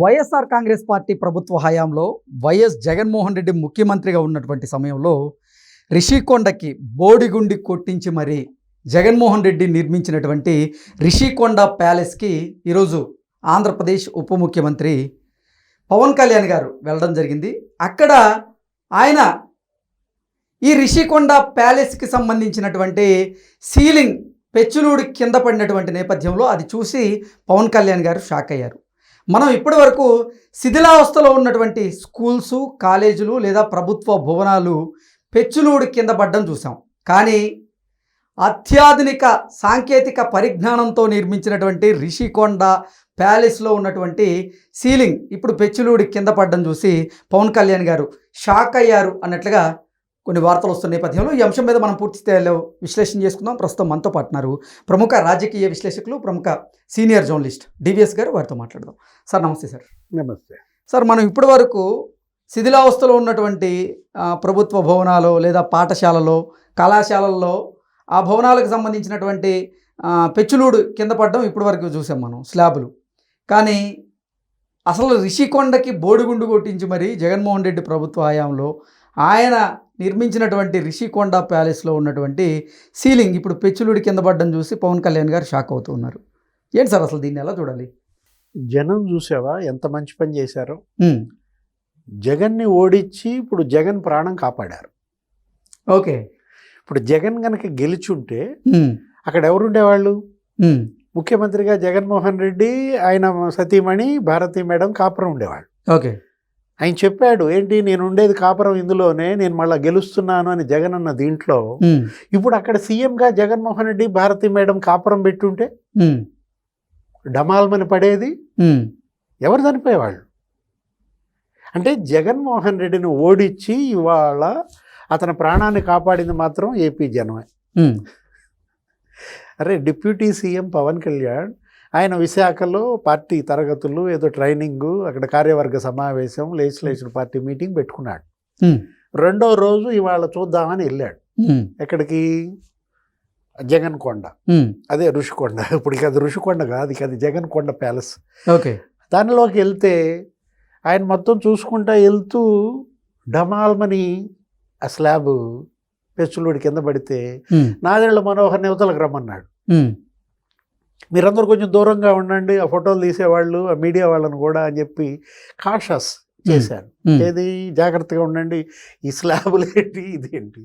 YSR Congress party ప్రభుత్వ హయాంలో YS Jaganmohan Reddy ముఖ్యమంత్రిగా ఉన్నటువంటి సమయంలో రిషికొండకి బోడిగుండి కొట్టించి మరి జగన్మోహన్ రెడ్డి నిర్మించినటువంటి రిషికొండ ప్యాలెస్కి ఈరోజు ఆంధ్రప్రదేశ్ ఉప ముఖ్యమంత్రి పవన్ కళ్యాణ్ గారు వెళ్ళడం జరిగింది. అక్కడ ఆయన ఈ రిషికొండ ప్యాలెస్కి సంబంధించినటువంటి సీలింగ్ పెచ్చులూడి కింద పడినటువంటి నేపథ్యంలో అది చూసి పవన్ కళ్యాణ్ గారు షాక్ అయ్యారు. మనం ఇప్పటి వరకు శిథిలావస్థలో ఉన్నటువంటి స్కూల్సు, కాలేజీలు లేదా ప్రభుత్వ భవనాలు పెచ్చులూడి కింద పడ్డం చూసాం. కానీ అత్యాధునిక సాంకేతిక పరిజ్ఞానంతో నిర్మించినటువంటి రిషికొండ ప్యాలెస్లో ఉన్నటువంటి సీలింగ్ ఇప్పుడు పెచ్చులూడి కింద పడ్డం చూసి పవన్ కళ్యాణ్ గారు షాక్ అయ్యారు అన్నట్లుగా కొన్ని వార్తలు వస్తున్న నేపథ్యంలో ఈ అంశం మీద మనం పూర్తి స్థాయిలో విశ్లేషణ చేసుకుందాం. ప్రస్తుతం మనతో పాటున్నారు ప్రముఖ రాజకీయ విశ్లేషకులు, ప్రముఖ సీనియర్ జర్నలిస్ట్ డివిఎస్ గారు. వారితో మాట్లాడదాం. సార్ నమస్తే. సార్ నమస్తే. సార్, మనం ఇప్పటి వరకు శిథిలావస్థలో ఉన్నటువంటి ప్రభుత్వ భవనాలు లేదా పాఠశాలలో, కళాశాలల్లో ఆ భవనాలకు సంబంధించినటువంటి పెచ్చులూడు కింద పడడం ఇప్పటి వరకు చూసాం మనం, స్లాబులు. కానీ అసలు రిషికొండకి బోడిగుండు కొట్టించి మరి జగన్మోహన్ రెడ్డి ప్రభుత్వ హయాంలో ఆయన నిర్మించినటువంటి రిషికొండ ప్యాలెస్లో ఉన్నటువంటి సీలింగ్ ఇప్పుడు పెచ్చులూడి కింద పడ్డం చూసి పవన్ కళ్యాణ్ గారు షాక్ అవుతూ ఉన్నారు. ఏంటి సార్ అసలు దీన్ని ఎలా చూడాలి? జనం చూసావా ఎంత మంచి పని చేశారో. జగన్ని ఓడించి ఇప్పుడు జగన్ ప్రాణం కాపాడారు. ఓకే, ఇప్పుడు జగన్ కనుక గెలిచుంటే అక్కడ ఎవరు ఉండేవాళ్ళు? ముఖ్యమంత్రిగా జగన్మోహన్ రెడ్డి, ఆయన సతీమణి భారతీ మేడం కాపురం ఉండేవాళ్ళు. ఓకే, ఆయన చెప్పాడు ఏంటి, నేను ఉండేది కాపురం ఇందులోనే, నేను మళ్ళీ గెలుస్తున్నాను అని జగన్ అన్న దీంట్లో. ఇప్పుడు అక్కడ సీఎంగా జగన్మోహన్ రెడ్డి, భారతీ మేడం కాపురం పెట్టుంటే డమాల్మని పడేది, ఎవరు చనిపోయేవాళ్ళు? అంటే జగన్మోహన్ రెడ్డిని ఓడించి ఇవాళ అతని ప్రాణాన్ని కాపాడింది మాత్రం ఏపీ జనమే. అరే, డిప్యూటీ సీఎం పవన్ కళ్యాణ్ ఆయన విశాఖలో పార్టీ తరగతులు, ఏదో ట్రైనింగు, అక్కడ కార్యవర్గ సమావేశం, లెజిస్లేటివ్ పార్టీ మీటింగ్ పెట్టుకున్నాడు. రెండో రోజు ఇవాళ చూద్దామని వెళ్ళాడు. ఎక్కడికి? జగన్ కొండ, అదే ఋషికొండ. ఇప్పుడు ఇక అది ఋషికొండ కాదు, ఇక అది జగన్ కొండ ప్యాలెస్. ఓకే, దానిలోకి వెళ్తే ఆయన మొత్తం చూసుకుంటా వెళ్తూ డమాల్మని ఆ స్లాబ్ పెచ్చులూడి కింద పడితే నాదెళ్ల మనోహర్ యువతలకు రమ్మన్నాడు. మీరందరూ కొంచెం దూరంగా ఉండండి, ఆ ఫోటోలు తీసేవాళ్ళు, ఆ మీడియా వాళ్ళని కూడా అని చెప్పి కాషస్ చేశారు. ఏది, జాగ్రత్తగా ఉండండి, ఈ స్లాబులు ఏంటి, ఇదేంటి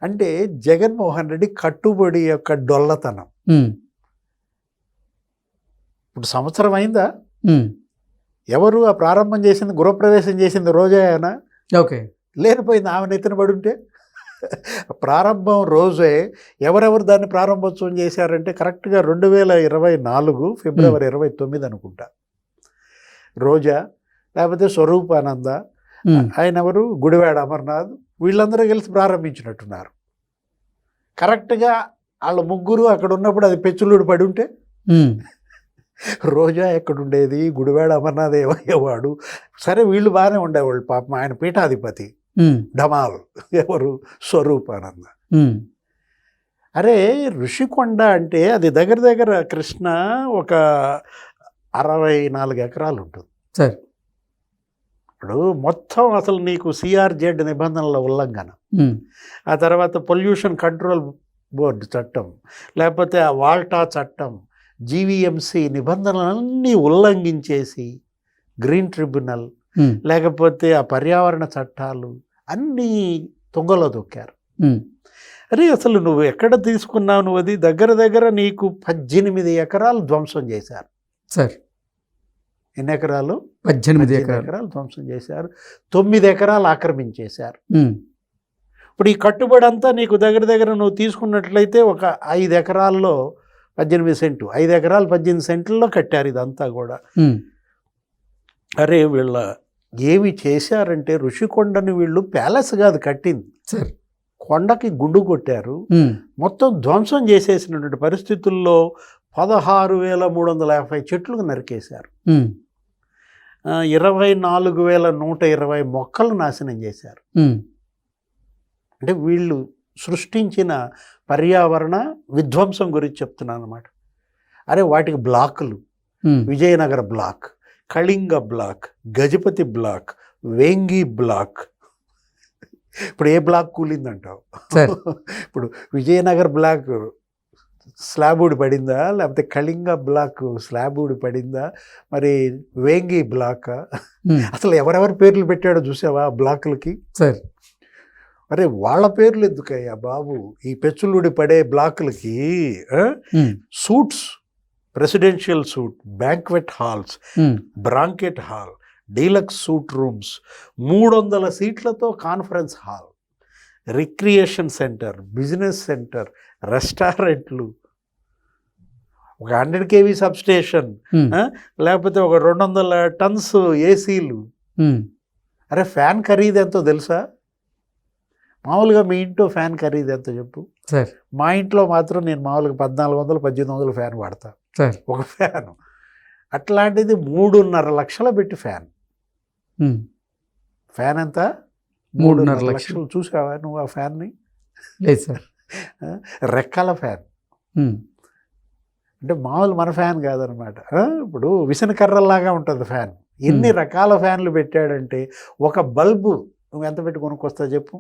అంటే జగన్మోహన్ రెడ్డి కట్టుబడి యొక్క డొల్లతనం. ఇప్పుడు సంవత్సరం అయిందా? ఎవరు ఆ ప్రారంభం చేసింది, గృహప్రవేశం చేసింది రోజాయనా? ఓకే, లేనిపోయింది ఆమె నెత్తిన పడుంటే. ప్రారంభం రోజే ఎవరెవరు దాన్ని ప్రారంభోత్సవం చేశారంటే కరెక్ట్గా 2024 ఫిబ్రవరి 29 అనుకుంటా. రోజా, లేకపోతే స్వరూపానంద, ఆయన ఎవరు, గుడివాడ అమర్నాథ్, వీళ్ళందరూ కలిసి ప్రారంభించినట్టున్నారు. కరెక్ట్గా వాళ్ళ ముగ్గురు అక్కడ ఉన్నప్పుడు అది పెచ్చులూడు పడి ఉంటే రోజా ఎక్కడుండేది, గుడివాడ అమర్నాథ్ ఏమయ్యేవాడు? సరే, వీళ్ళు బాగానే ఉండేవాళ్ళు పాపం, ఆయన పీఠాధిపతి ఢమాల్, ఎవరు, స్వరూపానంద. అరే, ఋషికొండ అంటే అది దగ్గర దగ్గర కృష్ణ ఒక 64 ఎకరాలు ఉంటుంది. సరే, ఇప్పుడు మొత్తం అసలు నీకు సిఆర్జెడ్ నిబంధనల ఉల్లంఘన, ఆ తర్వాత పొల్యూషన్ కంట్రోల్ బోర్డు చట్టం, లేకపోతే ఆ వాల్టా చట్టం, జీవీఎంసీ నిబంధనలన్నీ ఉల్లంఘించేసి గ్రీన్ ట్రిబ్యునల్, లేకపోతే ఆ పర్యావరణ చట్టాలు అన్నీ తుంగలో దొక్కారు. అరే, అసలు నువ్వు ఎక్కడ తీసుకున్నావు? నువ్వు అది దగ్గర దగ్గర నీకు 18 ఎకరాలు ధ్వంసం చేశారు. సార్, ఎన్ని ఎకరాలు? 18 ఎకరాలు ధ్వంసం చేశారు. 9 ఎకరాలు ఆక్రమించేశారు. ఇప్పుడు ఈ కట్టుబడి అంతా నీకు దగ్గర దగ్గర నువ్వు తీసుకున్నట్లయితే ఒక 5 ఎకరాల్లో 18 సెంటు, 5 ఎకరాలు 18 సెంట్లలో కట్టారు ఇదంతా కూడా. అరే, వీళ్ళ ఏమి చేశారంటే ఋషికొండని వీళ్ళు ప్యాలెస్ కాదు కట్టింది, సార్, కొండకి గుండు కొట్టారు. మొత్తం ధ్వంసం చేసేసినటువంటి పరిస్థితుల్లో 16,350 చెట్లు నరికేశారు. 24,120 మొక్కలు నాశనం చేశారు. అంటే వీళ్ళు సృష్టించిన పర్యావరణ విధ్వంసం గురించి చెప్తున్నాను అన్నమాట. అరే, వాటికి బ్లాకులు, Vijayanagara block, Kalinga block, Gajapati block, Vengi block. ఇప్పుడు ఏ బ్లాక్ కూలిందంటావు? సార్. ఇప్పుడు విజయనగర్ బ్లాక్ స్లాబ్ ఊడి పడిందా, లేకపోతే కళింగ బ్లాక్ స్లాబ్ ఊడి పడిందా, మరి వేంగి బ్లాక్? అసలు ఎవరెవరి పేర్లు పెట్టాడో చూసావా ఆ బ్లాకులకి? సార్. అరే వాళ్ళ పేర్లు ఎందుకయ్యా బాబు ఈ పెచ్చులుడి పడే బ్లాకులకి? Suites, presidential suite, banquet halls, banquet hall, deluxe suite rooms, 300 సీట్లతో conference hall, recreation center, business center, రెస్టారెంట్లు, ఒక 100 kV సబ్స్టేషన్, లేకపోతే ఒక 200 టన్స్ ఏసీలు. అరే ఫ్యాన్ ఖరీదు ఎంతో తెలుసా? మామూలుగా మీ ఇంట్లో ఫ్యాన్ ఖరీదు ఎంతో చెప్పు? సార్. మా ఇంట్లో మాత్రం నేను మామూలుగా 1400, 1800 ఫ్యాన్ వాడతా సార్. ఒక ఫ్యాను. అట్లాంటిది 3.5 లక్షలు పెట్టి ఫ్యాన్. ఫ్యాన్ ఎంత? 3.5 లక్షలు. చూసావా నువ్వు ఆ ఫ్యాన్ని? లేదు సార్. రెక్కల ఫ్యాన్. అంటే మామూలు మన ఫ్యాన్ కాదనమాట. ఇప్పుడు విసనకర్రల్లాగా ఉంటుంది ఫ్యాన్. ఎన్ని రకాల ఫ్యాన్లు పెట్టాడంటే, ఒక బల్బు నువ్వు ఎంత పెట్టి కొనుక్కొస్తా చెప్పు?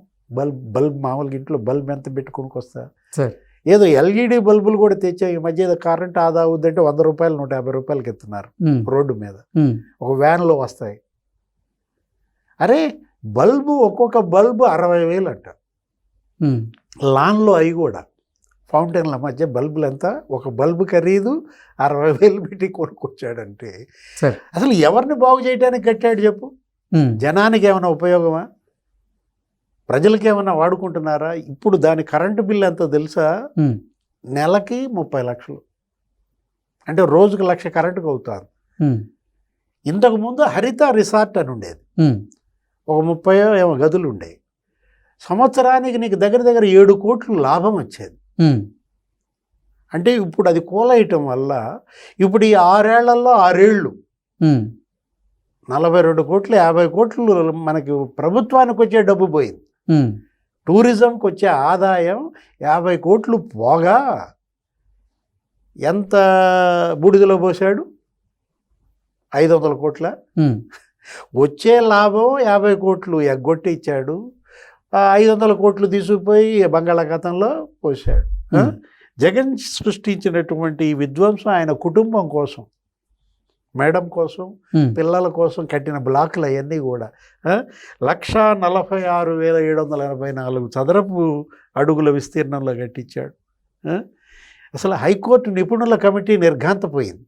బల్బ్ మామూలుగా ఇంట్లో బల్బ్ ఎంత పెట్టి కొనుక్కొస్తా? సార్. ఏదో ఎల్ఈడి బల్బులు కూడా తెచ్చా ఈ మధ్య. ఏదో కరెంట్ ఆదా అవుద్దంటే 100 రూపాయలు 150 రూపాయలకి ఎత్తున్నారు రోడ్డు మీద. ఒక వ్యాన్లో వస్తాయి. అరే బల్బు, ఒక్కొక్క బల్బు 60,000 అంట. లాన్లో అవి కూడా ఫౌంటైన్ల మధ్య బల్బులు ఎంత? ఒక బల్బు ఖరీదు 60,000 పెట్టి కొనుక్కొచ్చాడంటే అసలు ఎవరిని బాగు చేయడానికి కట్టాడు చెప్పు? జనానికి ఏమైనా ఉపయోగమా? ప్రజలకి ఏమైనా వాడుకుంటున్నారా? ఇప్పుడు దాని కరెంటు బిల్లు ఎంతో తెలుసా? నెలకి 30 లక్షలు. అంటే రోజుకు 1,00,000 కరెంటుకు అవుతారు. ఇంతకుముందు హరిత రిసార్ట్ అని ఉండేది. ఒక 30 ఏమో గదులు ఉండేవి. సంవత్సరానికి నీకు దగ్గర దగ్గర 7 కోట్లు లాభం వచ్చేది. అంటే ఇప్పుడు అది కూలయటం వల్ల ఇప్పుడు ఈ 6 ఏళ్లలో 6 ఏళ్ళు 42 కోట్లు 50 కోట్లు మనకి ప్రభుత్వానికి వచ్చే డబ్బు పోయింది. టూరిజంకి వచ్చే ఆదాయం 50 కోట్లు పోగా ఎంత బూడిదలో పోసాడు? 500 కోట్ల. వచ్చే లాభం 50 కోట్లు ఎగ్గొట్టి ఇచ్చాడు. 500 కోట్లు తీసుకుపోయి బంగాళాఖాతంలో పోసాడు. జగన్ సృష్టించినటువంటి ఈ విధ్వంసం ఆయన కుటుంబం కోసం, మేడం కోసం, పిల్లల కోసం కట్టిన బ్లాకులు అవన్నీ కూడా 1,46,784 చదరపు అడుగుల విస్తీర్ణంలో కట్టించాడు. అసలు హైకోర్టు నిపుణుల కమిటీ నిర్ఘాంతపోయింది.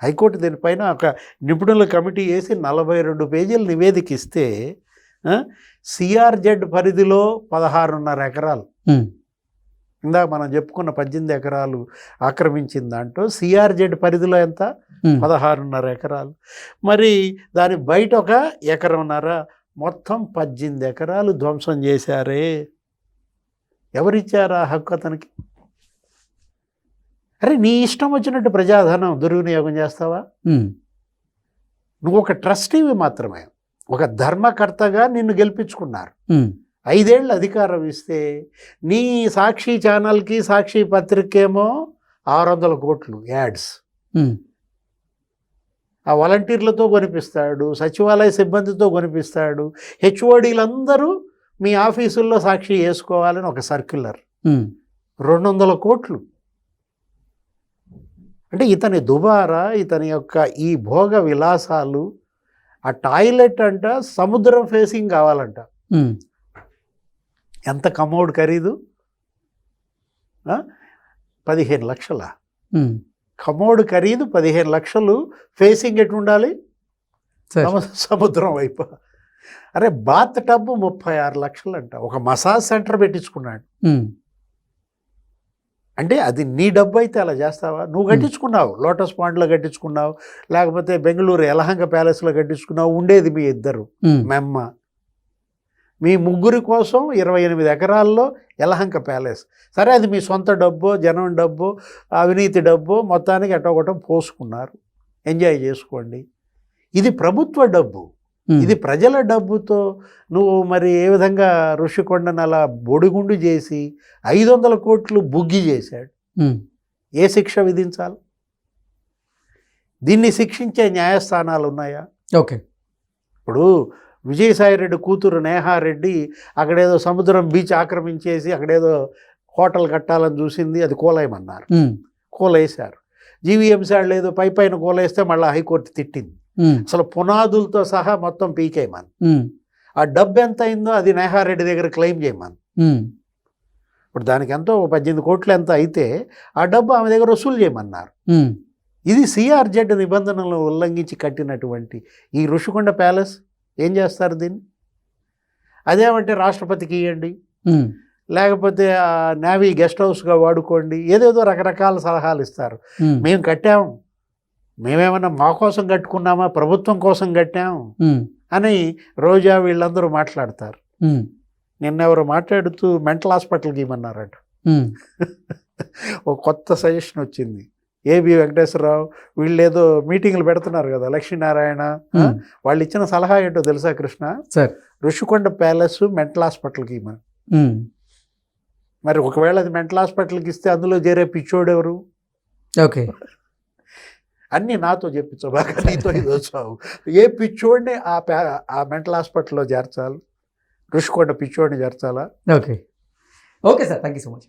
హైకోర్టు దీనిపైన ఒక నిపుణుల కమిటీ వేసి 42 పేజీల నివేదిక ఇస్తే సిఆర్జెడ్ పరిధిలో 16.5 ఎకరాలు, ఇందాక మనం చెప్పుకున్న 18 ఎకరాలు ఆక్రమించిన దాంట్లో సిఆర్జెడ్ పరిధిలో ఎంత? 16.5 ఎకరాలు. మరి దాని బయట ఒక 1.5 ఎకరం, మొత్తం 18 ఎకరాలు ధ్వంసం చేశారే. ఎవరిచ్చారా హక్కు అతనికి? అరే నీ ఇష్టం వచ్చినట్టు ప్రజాధనం దుర్వినియోగం చేస్తావా? నువ్వు ఒక ట్రస్టీవి మాత్రమే. ఒక ధర్మకర్తగా నిన్ను గెలిపించుకున్నారు. 5 ఏళ్ళు అధికారం ఇస్తే నీ సాక్షి ఛానల్కి, సాక్షి పత్రికేమో 600 కోట్లు యాడ్స్. ఆ వాలంటీర్లతో కొనిపిస్తాడు, సచివాలయ సిబ్బందితో కొనిపిస్తాడు. హెచ్ఓడీలందరూ మీ ఆఫీసుల్లో సాక్షి వేసుకోవాలని ఒక సర్క్యులర్. 200 కోట్లు. అంటే ఇతని దుబారా, ఇతని యొక్క ఈ భోగ విలాసాలు. ఆ టాయిలెట్ అంట సముద్రం ఫేసింగ్ కావాలంట. ఎంత కమోడ్ ఖరీదు? 15 లక్షల. కమోడ్ ఖరీదు 15 లక్షలు. ఫేసింగ్ ఎటు ఉండాలి? సముద్రం వైపు. అరే బాత్ టబ్ 36 లక్షలు అంట. ఒక మసాజ్ సెంటర్ పెట్టించుకున్నాడు. అంటే అది నీ డబ్బు అయితే అలా చేస్తావా? నువ్వు కట్టించుకున్నావు, లోటస్ పాండ్లో కట్టించుకున్నావు, లేకపోతే బెంగళూరు యలహంక ప్యాలెస్లో కట్టించుకున్నావు. ఉండేది మీ ఇద్దరు మెమ్మ. మీ ముగ్గురి కోసం 28 ఎకరాల్లో యలహంక ప్యాలెస్. సరే అది మీ సొంత డబ్బో, జనం డబ్బో, అవినీతి డబ్బో, మొత్తానికి ఎట్టొకటం పోసుకున్నారు. ఎంజాయ్ చేసుకోండి. ఇది ప్రభుత్వ డబ్బు, ఇది ప్రజల డబ్బుతో నువ్వు మరి ఏ విధంగా ఋషికొండను అలా బొడిగుండు చేసి 500 కోట్లు బుగ్గి చేశాడు. ఏ శిక్ష విధించాలి? దీన్ని శిక్షించే న్యాయస్థానాలు ఉన్నాయా? ఓకే. ఇప్పుడు విజయసాయిరెడ్డి కూతురు నేహారెడ్డి అక్కడేదో సముద్రం బీచ్ ఆక్రమించేసి అక్కడేదో హోటల్ కట్టాలని చూసింది, అది కూలేయమన్నారు, కూలేశారు. జీవీఎంసీ వాళ్ళు ఏదో పైన కూలేస్తే మళ్ళీ హైకోర్టు తిట్టింది. అసలు పునాదులతో సహా మొత్తం పీకేయమని. ఆ డబ్బు ఎంత అయిందో అది నేహారెడ్డి దగ్గర క్లెయిమ్ చేయమని. ఇప్పుడు దానికి ఎంతో 18 కోట్లు ఎంత అయితే ఆ డబ్బు ఆమె దగ్గర వసూలు చేయమన్నారు. ఇది సిఆర్జెడ్ నిబంధనలను ఉల్లంఘించి కట్టినటువంటి ఈ ఋషికొండ ప్యాలెస్ ఏం చేస్తారు దీన్ని? అదేమంటే రాష్ట్రపతికి ఇవ్వండి, లేకపోతే నేవీ గెస్ట్ హౌస్గా వాడుకోండి, ఏదేదో రకరకాల సలహాలు ఇస్తారు. మేము కట్టాము, మేమేమన్నా మా కోసం కట్టుకున్నామా, ప్రభుత్వం కోసం కట్టాము అని రోజా వీళ్ళందరూ మాట్లాడతారు. నిన్నెవరు మాట్లాడుతూ మెంటల్ హాస్పిటల్కి ఇవ్వమన్నారట. ఒక కొత్త సజెషన్ వచ్చింది. ఏబి వెంకటేశ్వరరావు వీళ్ళు ఏదో మీటింగ్లు పెడుతున్నారు కదా, లక్ష్మీనారాయణ, వాళ్ళు ఇచ్చిన సలహా ఏంటో తెలుసా Krishna? Sir, Rushikonda palace mental హాస్పిటల్కి ఇవ్వమని. మరి ఒకవేళ అది మెంటల్ హాస్పిటల్కి ఇస్తే అందులో చేరే పిచ్చోడు ఎవరు? ఓకే. అన్నీ నాతో చెప్పించు, బాగా నీతో ఇది వచ్చావు. ఏ పిచ్చోడిని ఆ మెంటల్ హాస్పిటల్లో చేర్చాలి? ఋషికొండ పిచ్చోడిని చేర్చాలా? Okay. Okay sir, thank you so much.